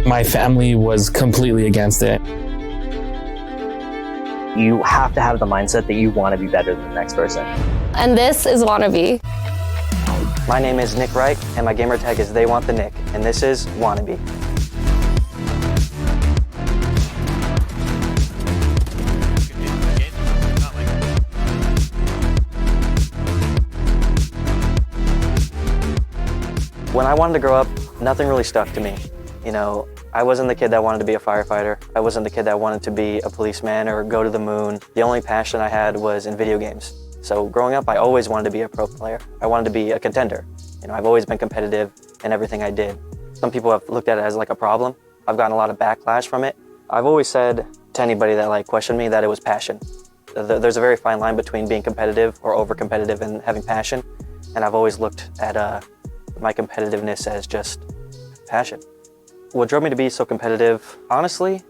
My family was completely against it. You have to have the mindset that you want to be better than the next person. And this is Wannabe. My name is Nick Wright, and my gamer tag is Theywantthenick, and this is Wannabe. When I wanted to grow up, nothing really stuck to me. You know, I wasn't the kid that wanted to be a firefighter. I wasn't the kid that wanted to be a policeman or go to the moon. The only passion I had was in video games. So growing up, I always wanted to be a pro player. I wanted to be a contender. You know, I've always been competitive in everything I did. Some people have looked at it as like a problem. I've gotten a lot of backlash from it. I've always said to anybody that questioned me that it was passion. There's a very fine line between being competitive or over-competitive and having passion. And I've always looked at my competitiveness as just passion. What drove me to be so competitive, honestly,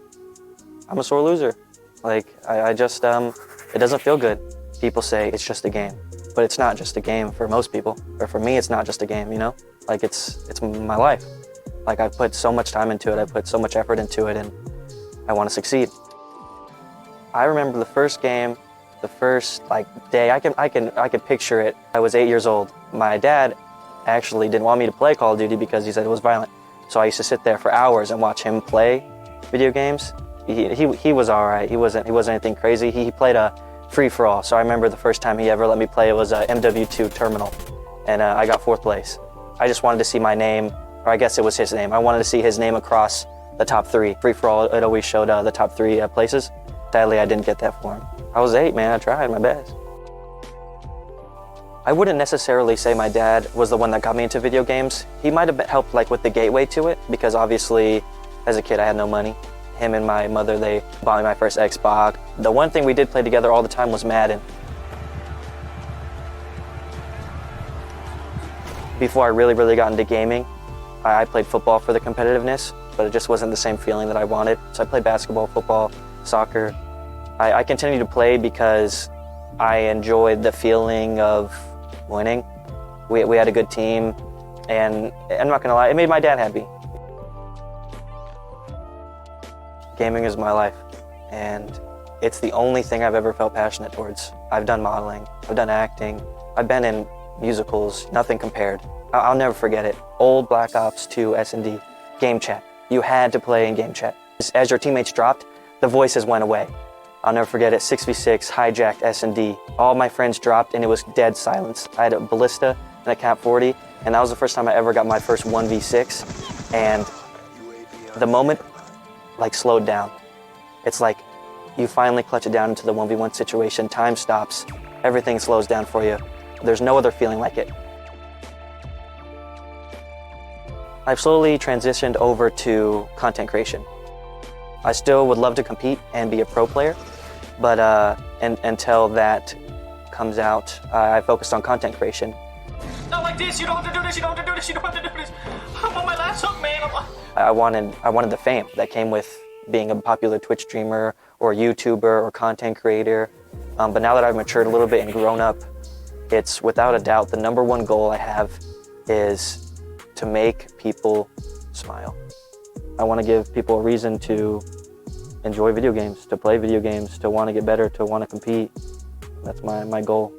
I'm a sore loser. I just, it doesn't feel good. People say it's just a game, but it's not just a game for most people. Or for me, it's not just a game, you know? It's my life. I've put so much time into it, I put so much effort into it, and I want to succeed. I remember the first game, the first day, I can picture it. I was 8 years old. My dad actually didn't want me to play Call of Duty because he said it was violent. So I used to sit there for hours and watch him play video games. He was all right. He wasn't anything crazy. He played a free-for-all. So I remember the first time he ever let me play, it was a MW2 Terminal, and I got 4th place. I just wanted to see my name, or I guess it was his name. I wanted to see his name across the top 3. Free-for-all, it always showed the top 3 places. Sadly, I didn't get that for him. I was 8, man. I tried my best. I wouldn't necessarily say my dad was the one that got me into video games. He might have helped with the gateway to it, because obviously as a kid I had no money. Him and my mother, they bought me my first Xbox. The one thing we did play together all the time was Madden. Before I really got into gaming, I played football for the competitiveness, but it just wasn't the same feeling that I wanted. So I played basketball, football, soccer. I continued to play because I enjoyed the feeling of winning. We had a good team, and I'm not gonna lie, it made my dad happy. Gaming is my life, and it's the only thing I've ever felt passionate towards. I've done modeling, I've done acting, I've been in musicals, nothing compared. I'll never forget it. Old Black Ops 2 S&D, game chat. You had to play in game chat. As your teammates dropped, the voices went away. I'll never forget it, 6v6, hijacked S&D. All my friends dropped and it was dead silence. I had a ballista and a cap 40, and that was the first time I ever got my first 1v6. And the moment slowed down. It's like you finally clutch it down into the 1v1 situation, time stops, everything slows down for you. There's no other feeling like it. I've slowly transitioned over to content creation. I still would love to compete and be a pro player, but until that comes out, I focused on content creation. Not like this, you don't have to do this, you don't have to do this, you don't have to do this. I'm on my last hook, man. I wanted the fame that came with being a popular Twitch streamer or YouTuber or content creator. But now that I've matured a little bit and grown up, it's without a doubt the #1 goal I have is to make people smile. I want to give people a reason to enjoy video games, to play video games, to want to get better, to want to compete. That's my goal.